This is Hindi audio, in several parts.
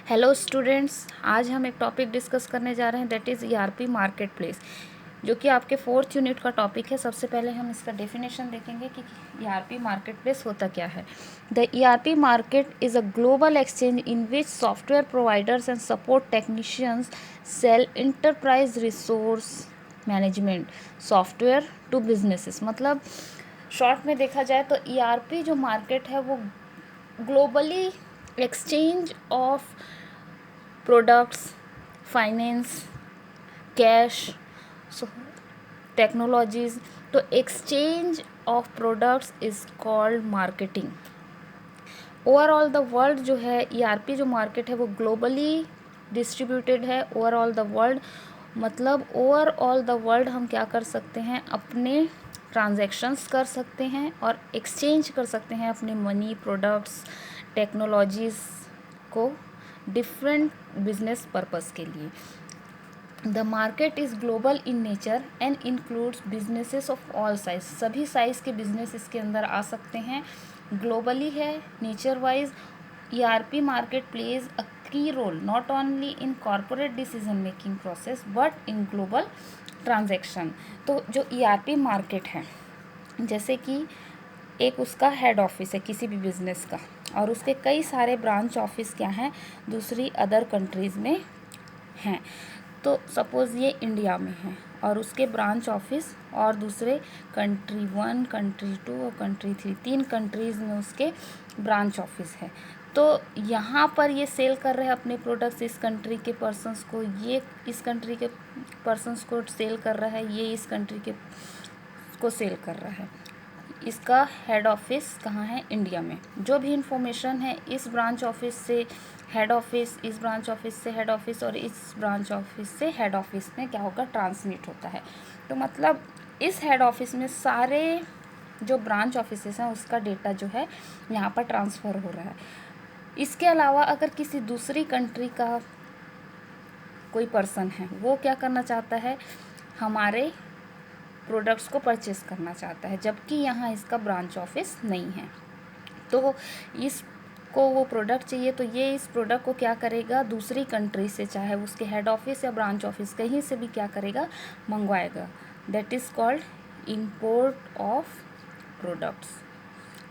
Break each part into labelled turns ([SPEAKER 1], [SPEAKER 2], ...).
[SPEAKER 1] हेलो स्टूडेंट्स, आज हम एक टॉपिक डिस्कस करने जा रहे हैं that is ERP market place, जो कि आपके 4th यूनिट का टॉपिक है। सबसे पहले हम इसका डेफिनेशन देखेंगे कि ईआरपी मार्केट प्लेस होता क्या है। The ERP market is a global exchange in which software providers and support technicians sell enterprise resource management software to businesses. मतलब शॉर्ट में देखा जाए तो ईआरपी जो मार्केट है वो globally exchange of products, finance, cash, technologies. तो exchange of products is called marketing. Overall the world जो है ईआरपी जो मार्केट है वो ग्लोबली डिस्ट्रीब्यूटेड है। ओवरऑल द वर्ल्ड मतलब ओवरऑल द वर्ल्ड हम क्या कर सकते हैं, अपने ट्रांजैक्शंस कर सकते हैं और एक्सचेंज कर सकते हैं अपने मनी, प्रोडक्ट्स, टेक्नोलॉजीज़ को डिफरेंट बिजनेस पर्पस के लिए। The market is global in nature and includes businesses of all size. सभी साइज़ के बिजनेस इसके अंदर आ सकते हैं। ग्लोबली है nature wise. ERP market plays a key role not only in corporate decision making process but in global transaction. तो जो ईआरपी मार्केट है, जैसे कि एक उसका हेड ऑफिस है किसी भी बिजनेस का, और उसके कई सारे ब्रांच ऑफिस क्या हैं, दूसरी अदर कंट्रीज़ में हैं। तो सपोज़ ये इंडिया में है और उसके ब्रांच ऑफिस और दूसरे कंट्री 1, कंट्री 2 और कंट्री 3, 3 कंट्रीज़ में उसके ब्रांच ऑफिस है। तो यहाँ पर ये सेल कर रहे हैं अपने प्रोडक्ट्स इस कंट्री के पर्सन्स को, ये इस कंट्री के पर्सन्स को सेल कर रहा है, ये इस कंट्री के को सेल कर रहा है। इसका हेड ऑफिस कहाँ है, इंडिया में। जो भी इंफॉर्मेशन है इस ब्रांच ऑफिस से हेड ऑफिस, इस ब्रांच ऑफिस से हेड ऑफिस और इस ब्रांच ऑफिस से हेड ऑफिस में क्या होगा, ट्रांसमिट होता है। तो मतलब इस हेड ऑफिस में सारे जो ब्रांच ऑफिसेस हैं उसका डेटा जो है यहाँ पर ट्रांसफ़र हो रहा है। इसके अलावा अगर किसी दूसरी कंट्री का कोई पर्सन है, वो क्या करना चाहता है, हमारे प्रोडक्ट्स को परचेस करना चाहता है, जबकि यहाँ इसका ब्रांच ऑफिस नहीं है, तो इसको वो प्रोडक्ट चाहिए, तो ये इस प्रोडक्ट को क्या करेगा, दूसरी कंट्री से, चाहे उसके हेड ऑफिस या ब्रांच ऑफिस कहीं से भी क्या करेगा, मंगवाएगा। That is called import of products.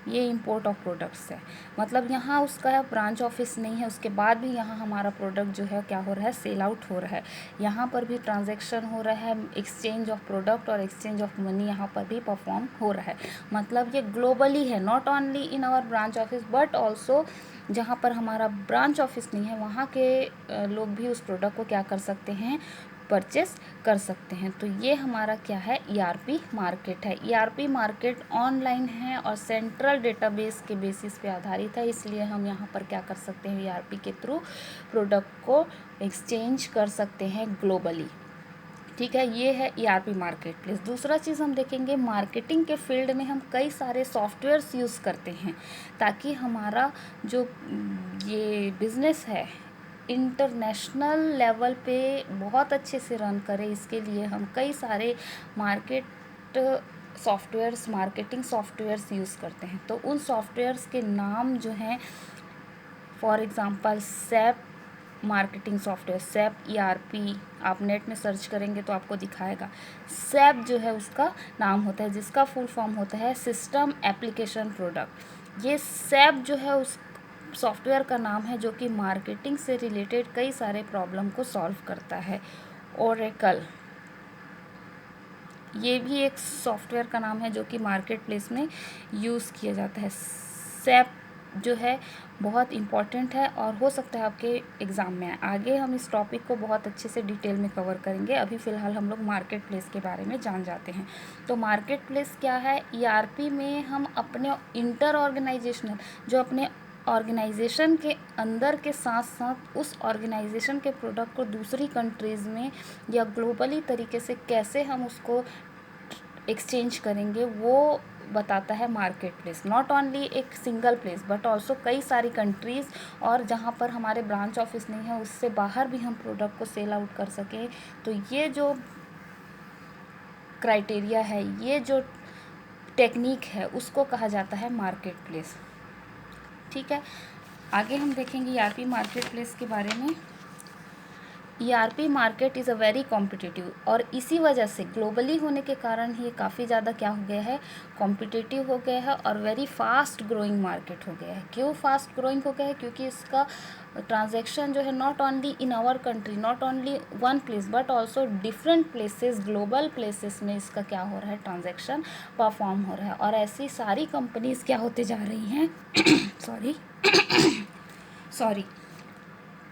[SPEAKER 1] ये इंपोर्ट ऑफ प्रोडक्ट्स है। मतलब यहाँ उसका ब्रांच ऑफिस नहीं है, उसके बाद भी यहाँ हमारा प्रोडक्ट जो है क्या हो रहा है, सेल आउट हो रहा है। यहाँ पर भी ट्रांजैक्शन हो रहा है, एक्सचेंज ऑफ प्रोडक्ट और एक्सचेंज ऑफ मनी यहाँ पर भी परफॉर्म हो रहा है। मतलब ये ग्लोबली है, not only in our branch office but also जहाँ पर हमारा ब्रांच ऑफिस नहीं है वहाँ के लोग भी उस प्रोडक्ट को क्या कर सकते हैं, परचेस कर सकते हैं। तो ये हमारा क्या है, ईआरपी मार्केट है। ईआरपी मार्केट ऑनलाइन है और सेंट्रल डेटाबेस के बेसिस पे आधारित है, इसलिए हम यहाँ पर क्या कर सकते हैं, ईआरपी के थ्रू प्रोडक्ट को एक्सचेंज कर सकते हैं ग्लोबली। ठीक है, ये है ईआरपी मार्केट प्लेस। दूसरा चीज़ हम देखेंगे, मार्केटिंग के फील्ड में हम कई सारे सॉफ्टवेयर्स यूज़ करते हैं ताकि हमारा जो ये बिज़नेस है इंटरनेशनल लेवल पे बहुत अच्छे से रन करे। इसके लिए हम कई सारे सॉफ्टवेयर्स, मार्केटिंग सॉफ्टवेयर्स यूज़ करते हैं। तो उन सॉफ्टवेयर्स के नाम जो हैं, for example SAP marketing software, SAP ERP, आप नेट में सर्च करेंगे तो आपको दिखाएगा। सैप जो है उसका नाम होता है, जिसका फुल फॉर्म होता है सिस्टम एप्लीकेशन प्रोडक्ट। ये सैप जो है उस सॉफ्टवेयर का नाम है जो कि मार्केटिंग से रिलेटेड कई सारे प्रॉब्लम को सॉल्व करता है। ओरेकल, ये भी एक सॉफ्टवेयर का नाम है जो कि मार्केट प्लेस में यूज़ किया जाता है। सैप जो है बहुत इम्पॉर्टेंट है और हो सकता है आपके एग्ज़ाम में आए। आगे हम इस टॉपिक को बहुत अच्छे से डिटेल में कवर करेंगे। अभी फ़िलहाल हम लोग मार्केट प्लेस के बारे में जान जाते हैं। तो मार्केट प्लेस क्या है, ईआरपी में हम अपने इंटर ऑर्गेनाइजेशनल, जो अपने ऑर्गेनाइजेशन के अंदर के साथ साथ उस ऑर्गेनाइजेशन के प्रोडक्ट को दूसरी कंट्रीज़ में या ग्लोबली तरीके से कैसे हम उसको एक्सचेंज करेंगे, वो बताता है मार्केट प्लेस। नॉट ओनली एक सिंगल प्लेस बट ऑल्सो कई सारी कंट्रीज़, और जहाँ पर हमारे ब्रांच ऑफिस नहीं है उससे बाहर भी हम प्रोडक्ट को सेल आउट कर सकें। तो ये जो क्राइटेरिया है, ये जो टेक्निक है, उसको कहा जाता है मार्केट प्लेस। ठीक है, आगे हम देखेंगे ईआरपी मार्केट प्लेस के बारे में। ERP market is a very competitive, और इसी वजह से ग्लोबली होने के कारण ये काफ़ी ज़्यादा क्या हो गया है, कॉम्पिटिटिव हो गया है और वेरी फास्ट ग्रोइंग मार्केट हो गया है। क्यों फास्ट ग्रोइंग हो गया है? क्योंकि इसका ट्रांजैक्शन जो है not only in our country, not only one place, but also different places, global places में इसका क्या हो रहा है, ट्रांजैक्शन परफॉर्म हो रहा है। और ऐसी सारी कंपनीज़ क्या होते जा रही हैं सॉरी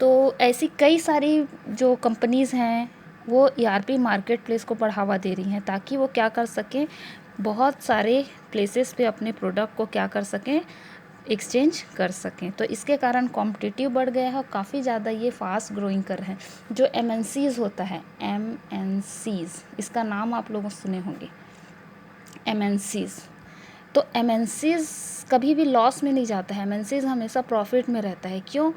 [SPEAKER 1] तो ऐसी कई सारी जो कंपनीज़ हैं वो ईआरपी मार्केट प्लेस को बढ़ावा दे रही हैं, ताकि वो क्या कर सकें, बहुत सारे प्लेसेस पे अपने प्रोडक्ट को क्या कर सकें, एक्सचेंज कर सकें। तो इसके कारण कॉम्पिटिटिव बढ़ गया है और काफ़ी ज़्यादा ये फास्ट ग्रोइंग कर रहे हैं। जो एमएनसीज़ होता है, एमएनसीज़, इसका नाम आप लोग सुने होंगे, एमएनसीज़। तो एमएनसीज़ कभी भी लॉस में नहीं जाता है, एमएनसीज़ हमेशा प्रॉफिट में रहता है। क्यों?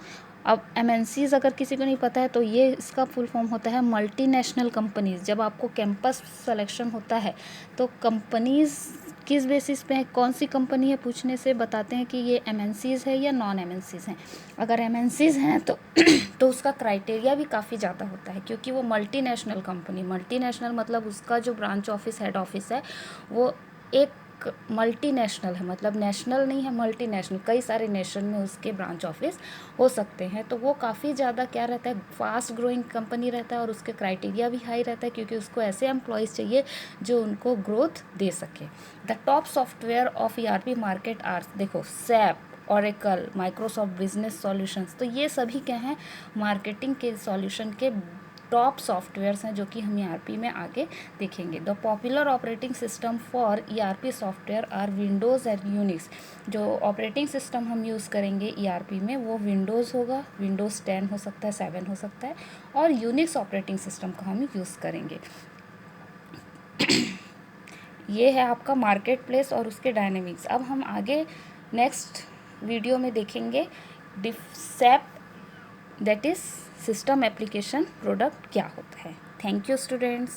[SPEAKER 1] अब एमएनसीज़ अगर किसी को नहीं पता है तो ये इसका फुल फॉर्म होता है मल्टीनेशनल कंपनीज़। जब आपको कैंपस सिलेक्शन होता है तो कंपनीज़ किस बेसिस पे है, कौन सी कंपनी है पूछने से बताते हैं कि ये एमएनसीज़ है या नॉन एमएनसीज़ हैं। अगर एमएनसीज़ हैं तो तो उसका क्राइटेरिया भी काफ़ी ज़्यादा होता है, क्योंकि वो मल्टीनेशनल कंपनी, मल्टीनेशनल मतलब उसका जो ब्रांच ऑफिस, हेड ऑफिस है वो एक मल्टीनेशनल है, मतलब नेशनल नहीं है, मल्टीनेशनल, कई सारे नेशन में उसके ब्रांच ऑफिस हो सकते हैं। तो वो काफ़ी ज़्यादा क्या रहता है, फास्ट ग्रोइंग कंपनी रहता है और उसके क्राइटेरिया भी हाई रहता है, क्योंकि उसको ऐसे एम्प्लॉयज़ चाहिए जो उनको ग्रोथ दे सके। The top software of ERP market are, देखो, SAP, Oracle, Microsoft business solutions, तो ये सभी क्या हैं, मार्केटिंग के सॉल्यूशन के टॉप सॉफ्टवेयर्स हैं, जो कि हम ईआरपी में आगे देखेंगे। The popular operating system for ERP software are Windows and Unix. जो ऑपरेटिंग सिस्टम हम यूज़ करेंगे ईआरपी में वो विंडोज़ होगा, विंडोज़ 10 हो सकता है, 7 हो सकता है, और यूनिक्स ऑपरेटिंग सिस्टम का हम यूज़ करेंगे। ये है आपका मार्केट प्लेस और उसके डायनेमिक्स। अब हम आगे नेक्स्ट वीडियो में देखेंगे SAP, that is system application product क्या होता है। Thank you students.